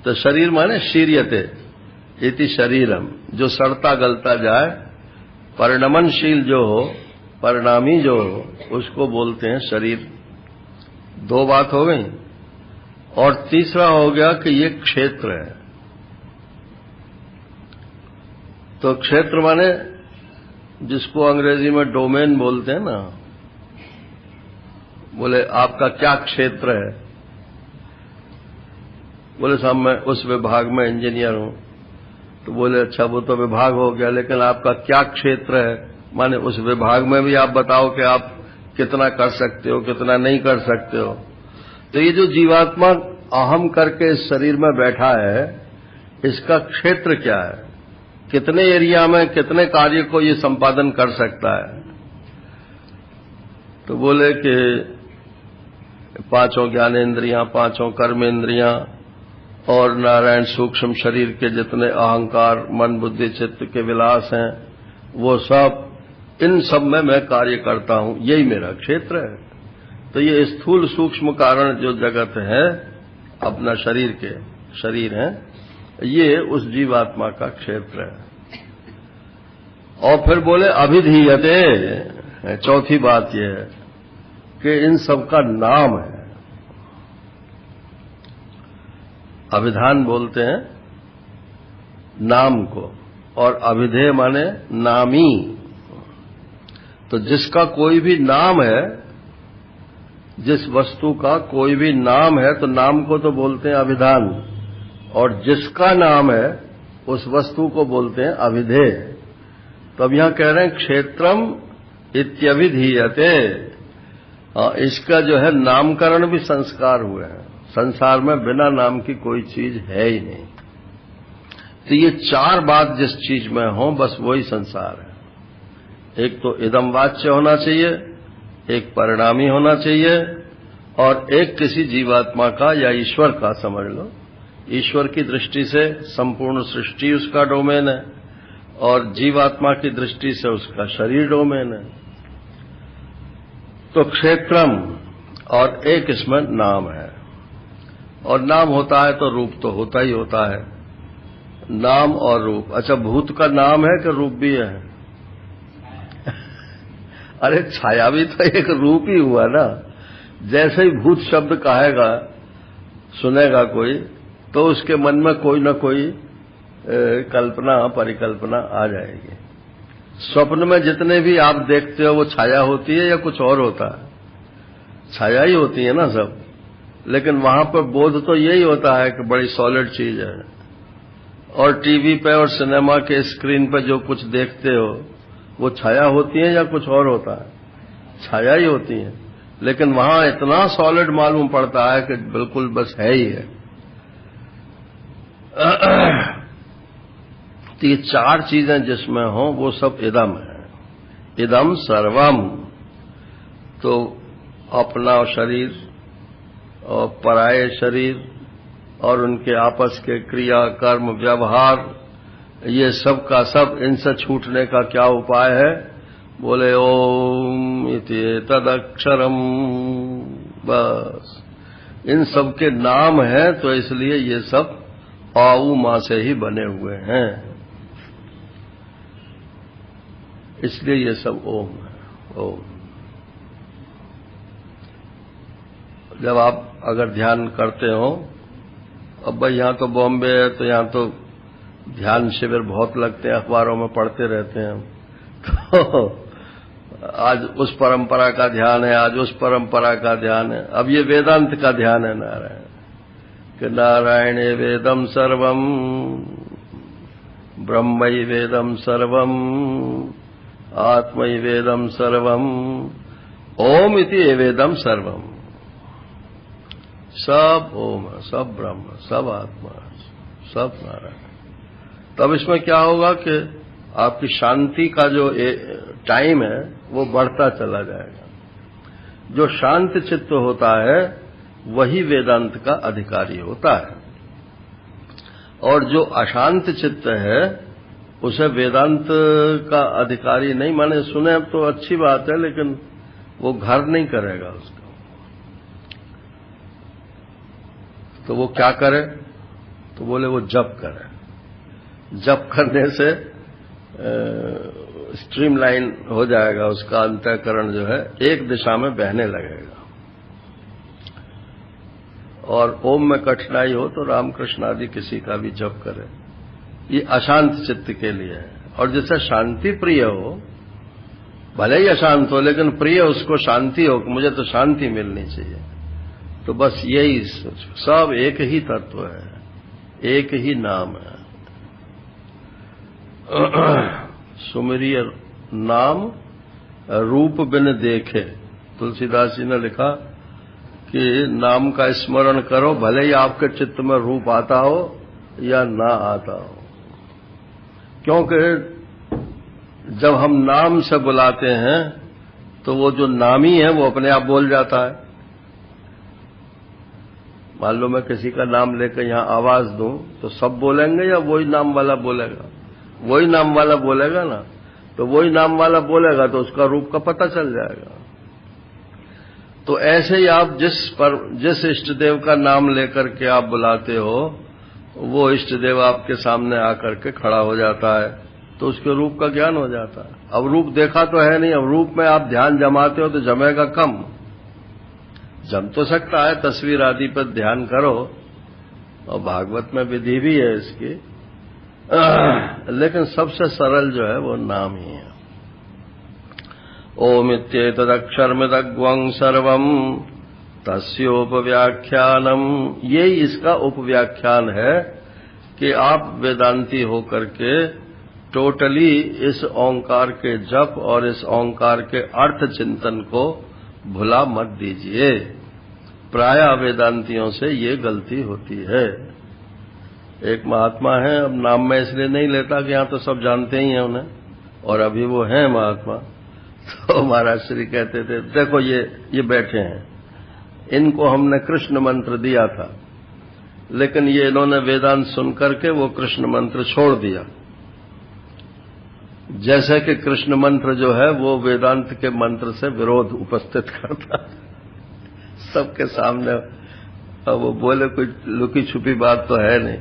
Speaker 3: तो शरीर माने शीर्यते इति शरीरम, जो सड़ता गलता जाए, परिणमनशील जो हो, परिणामी जो हो, उसको बोलते हैं शरीर। दो बात हो गई। और तीसरा हो गया कि ये क्षेत्र है। तो क्षेत्र माने जिसको अंग्रेजी में डोमेन बोलते हैं ना। बोले आपका क्या क्षेत्र है? बोले साहब मैं उस विभाग में इंजीनियर हूं। तो बोले अच्छा वो तो विभाग हो गया, लेकिन आपका क्या क्षेत्र है? माने उस विभाग में भी आप बताओ कि आप कितना कर सकते हो, कितना नहीं कर सकते हो। तो ये जो जीवात्मा अहम करके इस शरीर में बैठा है, इसका क्षेत्र क्या है? कितने एरिया में कितने कार्य को ये संपादन कर सकता है? तो बोले कि पांचों ज्ञानेन्द्रियां, पांचों कर्मेंद्रियां और नारायण सूक्ष्म शरीर के जितने अहंकार, मन, बुद्धि, चित्त के विलास हैं, वो सब, इन सब में मैं कार्य करता हूं, यही मेरा क्षेत्र है। तो ये स्थूल सूक्ष्म कारण जो जगत है अपना शरीर है, ये उस जीवात्मा का क्षेत्र है। और फिर बोले अभिधीयते, चौथी बात यह है कि इन सब का नाम है। अभिधान बोलते हैं नाम को, और अभिधेय माने नामी। तो जिसका कोई भी नाम है, जिस वस्तु का कोई भी नाम है, तो नाम को तो बोलते हैं अभिधान, और जिसका नाम है उस वस्तु को बोलते हैं अभिधेय। तो अब यहां कह रहे हैं क्षेत्रम इत्यभिधीयते। इसका जो है नामकरण भी संस्कार हुए हैं। संसार में बिना नाम की कोई चीज है ही नहीं। तो ये चार बात जिस चीज में हो, बस वही संसार है। एक तो इदम वाच्य होना चाहिए, एक परिणामी होना चाहिए, और एक किसी जीवात्मा का या ईश्वर का, समझ लो ईश्वर की दृष्टि से संपूर्ण सृष्टि उसका डोमेन है, और जीवात्मा की दृष्टि से उसका शरीर डोमेन है। तो क्षेत्रम, और एक इसमें नाम है। और नाम होता है तो रूप तो होता ही होता है। नाम और रूप। अच्छा, भूत का नाम है कि रूप भी है? अरे छाया भी तो एक रूप ही हुआ ना। जैसे ही भूत शब्द कहेगा, सुनेगा कोई, तो उसके मन में कोई न कोई कल्पना, परिकल्पना आ जाएगी। स्वप्न में जितने भी आप देखते हो वो छाया होती है या कुछ और होता है? छाया ही होती है ना सब। लेकिन वहां पर बोध तो यही होता है कि बड़ी सॉलिड चीज है। और टीवी पे और सिनेमा के स्क्रीन पे जो कुछ देखते हो वो छाया होती है या कुछ और होता है? छाया ही होती है। लेकिन वहां इतना सॉलिड मालूम पड़ता है कि बिल्कुल बस है ही है। तो ये चार चीजें जिसमें हो वो सब इदम है। इदम सर्वम, तो अपना शरीर और पराये शरीर और उनके आपस के क्रिया, कर्म, व्यवहार, ये सब का सब, इनसे छूटने का क्या उपाय है? बोले ओम इति तदक्षरम। बस इन सब के नाम है, तो इसलिए ये सब आऊ मां से ही बने हुए हैं, इसलिए ये सब ओम है। ओम। जब आप अगर ध्यान करते हो, अब भाई यहां तो बॉम्बे है तो यहां तो ध्यान शिविर बहुत लगते हैं, अखबारों में पढ़ते रहते हैं। तो आज उस परंपरा का ध्यान है, आज उस परंपरा का ध्यान है। अब ये वेदांत का ध्यान है नारायण, कि नारायणे वेदम सर्वम ब्रह्मैवेदम सर्वम आत्मैवेदम सर्वम, ओम इति एवेदम सर्वम। सब ओम है, सब ब्रह्म, सब आत्मा, सब नारायण। तब इसमें क्या होगा कि आपकी शांति का जो टाइम है वो बढ़ता चला जाएगा। जो शांत चित्त होता है वही वेदांत का अधिकारी होता है, और जो अशांत चित्त है उसे वेदांत का अधिकारी नहीं माने। सुने तो अच्छी बात है, लेकिन वो घर नहीं करेगा उसका। तो वो क्या करे? तो बोले वो जप करे। जप करने से स्ट्रीमलाइन हो जाएगा, उसका अंतःकरण जो है एक दिशा में बहने लगेगा। और ओम में कठिनाई हो तो रामकृष्ण आदि किसी का भी जप करे। ये अशांत चित्त के लिए है। और जिसे शांति प्रिय हो, भले ही अशांत हो लेकिन प्रिय उसको शांति हो, मुझे तो शांति मिलनी चाहिए, तो बस यही सब एक ही तत्व है, एक ही नाम है। सुमिरिय नाम रूप बिन देखे, तुलसीदास जी ने लिखा कि नाम का स्मरण करो, भले ही आपके चित्त में रूप आता हो या ना आता हो। क्योंकि जब हम नाम से बुलाते हैं तो वो जो नामी है वो अपने आप बोल जाता है। मान लो मैं किसी का नाम लेकर यहां आवाज दूं तो सब बोलेंगे या वही नाम वाला बोलेगा? वही नाम वाला बोलेगा ना। तो वही नाम वाला बोलेगा तो उसका रूप का पता चल जाएगा। तो ऐसे ही आप जिस इष्ट देव का नाम लेकर के आप बुलाते हो, वो इष्ट देव आपके सामने आकर के खड़ा हो जाता है, तो उसके रूप का ज्ञान हो जाता है। अब रूप देखा तो है नहीं, अब रूप में आप ध्यान जमाते हो तो जमेगा कम। जम तो सकता है, तस्वीर आदि पर ध्यान करो, और भागवत में विधि भी है इसकी, लेकिन सबसे सरल जो है वो नाम ही है। ओम इत्येतदक्षरमिदग्वं सर्वम तस्योपव्याख्यानम। यही इसका उपव्याख्यान है कि आप वेदांती होकर के टोटली इस ओंकार के जप और इस ओंकार के अर्थ चिंतन को भुला मत दीजिए। प्रायः वेदांतियों से ये गलती होती है। एक महात्मा है, अब नाम मैं इसलिए नहीं लेता कि यहां तो सब जानते ही हैं उन्हें, और अभी वो हैं महात्मा। तो महाराज श्री कहते थे, देखो ये बैठे हैं, इनको हमने कृष्ण मंत्र दिया था, लेकिन ये इन्होंने वेदांत सुन करके वो कृष्ण मंत्र छोड़ दिया। जैसे कि कृष्ण मंत्र जो है वो वेदांत के मंत्र से विरोध उपस्थित करता है सबके सामने। अब वो बोले कोई लुकी छुपी बात तो है नहीं।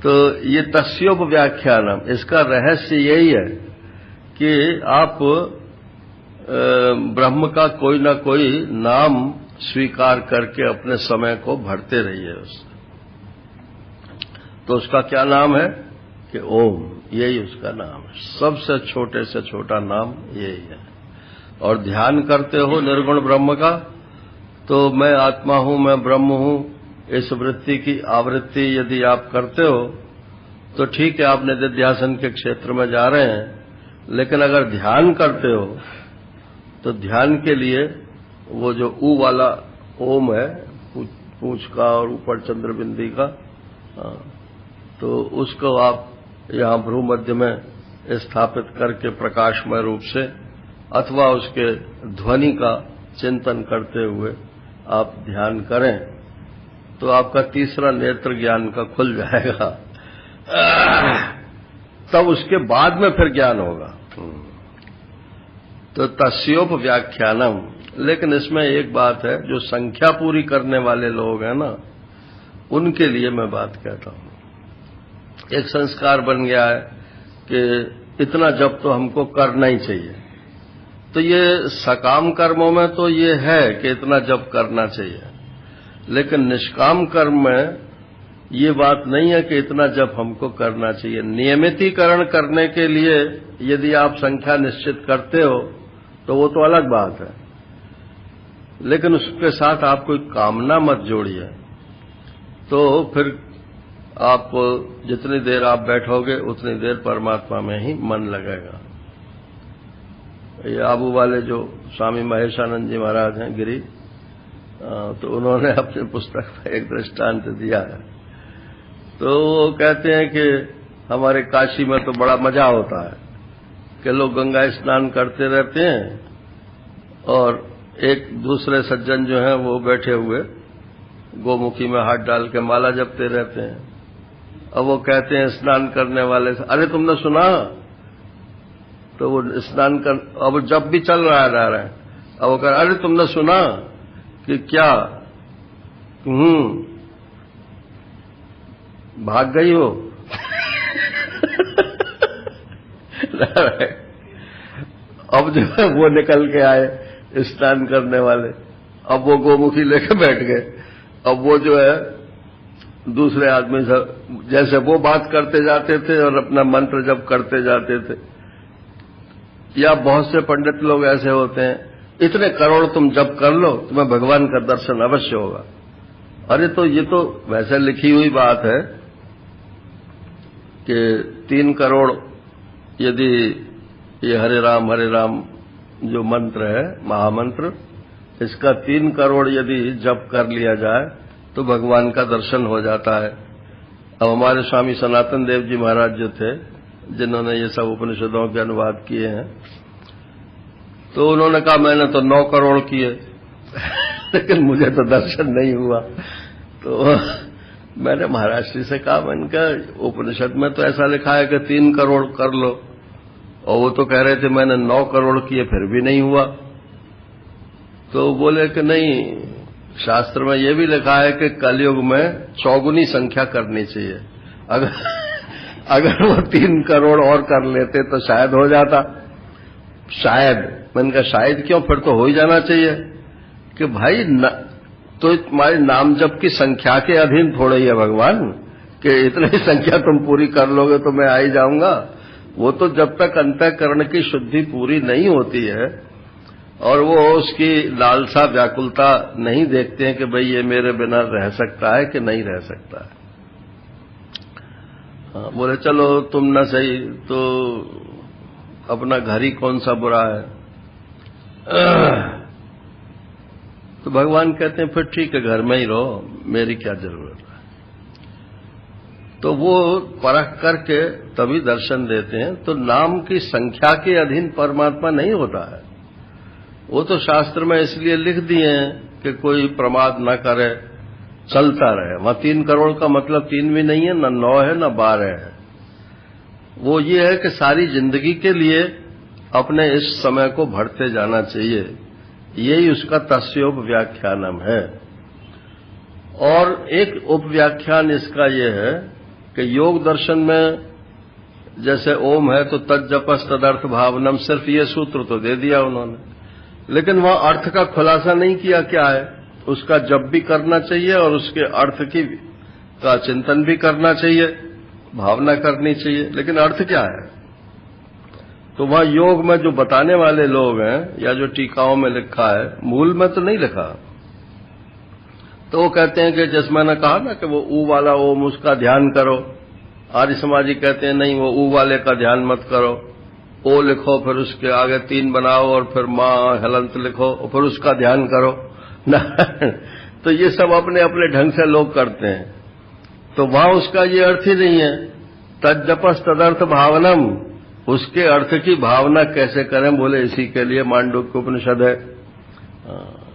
Speaker 3: तो ये तस्योपव्याख्यानम, इसका रहस्य यही है कि आप ब्रह्म का कोई ना कोई नाम स्वीकार करके अपने समय को भरते रहिए उससे। तो उसका क्या नाम है कि ओम, यही उसका नाम है। सबसे छोटे से छोटा नाम यही है। और ध्यान करते हो निर्गुण ब्रह्म का, तो मैं आत्मा हूं, मैं ब्रह्म हूं, इस वृत्ति की आवृत्ति यदि आप करते हो तो ठीक है, आप निधिध्यासन के क्षेत्र में जा रहे हैं। लेकिन अगर ध्यान करते हो तो ध्यान के लिए वो जो ऊ वाला ओम है, पूंछ का और ऊपर चंद्रबिंदी का, तो उसको आप यहां भ्रू मध्य में स्थापित करके प्रकाशमय रूप से, अथवा उसके ध्वनि का चिंतन करते हुए आप ध्यान करें तो आपका तीसरा नेत्र ज्ञान का खुल जाएगा। तब उसके बाद में फिर ज्ञान होगा। तो तस्योप व्याख्यानम। लेकिन इसमें एक बात है, जो संख्या पूरी करने वाले लोग हैं ना, उनके लिए मैं बात कहता हूं। एक संस्कार बन गया है कि इतना जप तो हमको करना ही चाहिए। तो ये सकाम कर्मों में तो ये है कि इतना जप करना चाहिए, लेकिन निष्काम कर्म में ये बात नहीं है कि इतना जप हमको करना चाहिए। नियमितीकरण करने के लिए यदि आप संख्या निश्चित करते हो तो वो तो अलग बात है, लेकिन उसके साथ आप कोई कामना मत जोड़िए। तो फिर आपको जितनी देर आप बैठोगे उतनी देर परमात्मा में ही मन लगेगा। ये आबू वाले जो स्वामी महेशानंद जी महाराज हैं गिरी, तो उन्होंने अपनी पुस्तक में एक दृष्टांत दिया है। तो वो कहते हैं कि हमारे काशी में तो बड़ा मजा होता है कि लोग गंगा स्नान करते रहते हैं और एक दूसरे सज्जन जो हैं वो बैठे हुए गोमुखी में हाथ डाल के माला जपते रहते हैं। अब वो कहते हैं स्नान करने वाले से, अरे तुमने सुना? तो वो स्नान कर, अब जब भी चल रहा है, अब वो कह, अरे तुमने सुना कि क्या? भाग गई हो? अब जो है वो निकल के आए स्नान करने वाले, अब वो गोमुखी लेके बैठ गए। अब वो जो है दूसरे आदमी से जैसे वो बात करते जाते थे और अपना मंत्र जप करते जाते थे। या बहुत से पंडित लोग ऐसे होते हैं, इतने करोड़ तुम जप कर लो तुम्हें भगवान का दर्शन अवश्य होगा। अरे तो ये तो वैसे लिखी हुई बात है कि 3 करोड़ यदि ये हरे राम जो मंत्र है महामंत्र, इसका 3 करोड़ यदि जप कर लिया जाए तो भगवान का दर्शन हो जाता है। अब हमारे स्वामी सनातन देव जी महाराज जो थे, जिन्होंने ये सब उपनिषदों के अनुवाद किए हैं, तो उन्होंने कहा मैंने तो 9 करोड़ किए लेकिन मुझे तो दर्शन नहीं हुआ। तो मैंने महाराज श्री से कहा, मैंने कहा उपनिषद में तो ऐसा लिखा है कि 3 करोड़ कर लो, और वो तो कह रहे थे मैंने 9 करोड़ किए फिर भी नहीं हुआ। तो बोले कि नहीं, शास्त्र में ये भी लिखा है कि कलयुग में 4 संख्या करनी चाहिए। अगर वो 3 करोड़ और कर लेते तो शायद हो जाता। शायद, मैंने कहा शायद क्यों, फिर तो हो ही जाना चाहिए कि भाई तो तुम्हारे नाम जप की संख्या के अधीन थोड़ा ही है भगवान कि इतनी संख्या तुम पूरी कर लोगे तो मैं आ ही जाऊंगा। वो तो जब तक अंतःकरण की शुद्धि पूरी नहीं होती है और वो उसकी लालसा व्याकुलता नहीं देखते हैं कि भाई ये मेरे बिना रह सकता है कि नहीं रह सकता है। हाँ, बोले चलो तुम न सही तो अपना घर ही कौन सा बुरा है। तो भगवान कहते हैं फिर ठीक है घर में ही रहो, मेरी क्या जरूरत है। तो वो परख करके तभी दर्शन देते हैं। तो नाम की संख्या के अधीन परमात्मा नहीं होता है। वो तो शास्त्र में इसलिए लिख दिए हैं कि कोई प्रमाद न करे, चलता रहे। वहां 3 करोड़ का मतलब 3 भी नहीं है, न 9 है, न 12 है। वो ये है कि सारी जिंदगी के लिए अपने इस समय को भरते जाना चाहिए। यही उसका तस्योप व्याख्यानम है। और एक उपव्याख्यान इसका ये है कि योग दर्शन में जैसे ओम है तो तज्जपस तदर्थ भावनम, सिर्फ ये सूत्र तो दे दिया उन्होंने, लेकिन वहां अर्थ का खुलासा नहीं किया क्या है। उसका जप भी करना चाहिए और उसके अर्थ का चिंतन भी करना चाहिए, भावना करनी चाहिए, लेकिन अर्थ क्या है। तो वहां योग में जो बताने वाले लोग हैं या जो टीकाओं में लिखा है, मूल में तो नहीं लिखा। तो वो कहते हैं कि जैसे मैंने कहा ना कि वो ऊ वाला ओम उसका ध्यान करो। आर्य समाजी कहते हैं नहीं, वो ऊ वाले का ध्यान मत करो, ओ लिखो फिर उसके आगे 3 बनाओ और फिर माँ हलंत लिखो और फिर उसका ध्यान करो ना। तो ये सब अपने अपने ढंग से लोग करते हैं। तो वहां उसका ये अर्थ ही नहीं है। तज्जपस तदर्थ भावनम, उसके अर्थ की भावना कैसे करें, बोले इसी के लिए मांडूक्य उपनिषद है।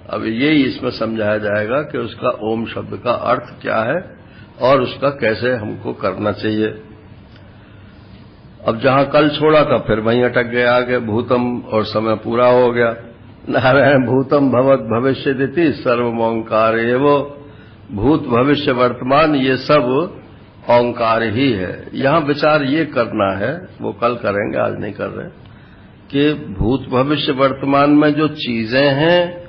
Speaker 3: अब यही इसमें समझाया जाएगा कि उसका ओम शब्द का अर्थ क्या है और उसका कैसे हमको करना चाहिए। अब जहां कल छोड़ा था फिर वहीं अटक गए आगे। भूतम और समय पूरा हो गया। नारायण भूतम भवत भविष्य दिति सर्वम ओंकार एवो, भूत भविष्य वर्तमान ये सब ओंकार ही है। यहां विचार ये करना है, वो कल करेंगे आज नहीं कर रहे, कि भूत भविष्य वर्तमान में जो चीजें हैं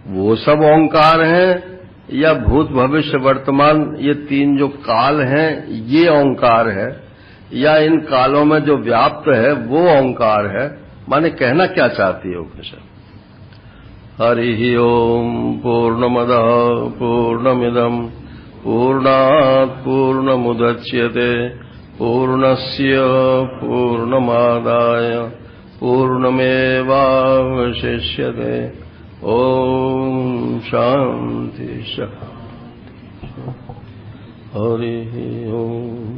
Speaker 3: वो सब ओंकार हैं, या भूत भविष्य वर्तमान ये 3 जो काल हैं ये ओंकार है, या इन कालों में जो व्याप्त है वो ओंकार है। माने कहना क्या चाहती है उपनिषद। हरि ओम पूर्णमदः पूर्णमिदम् पूर्णात् पूर्णमुदच्यते पूर्णस्य पूर्णमादाय पूर्णमेवावशिष्यते। ओम शांति शांति। हरि ओम।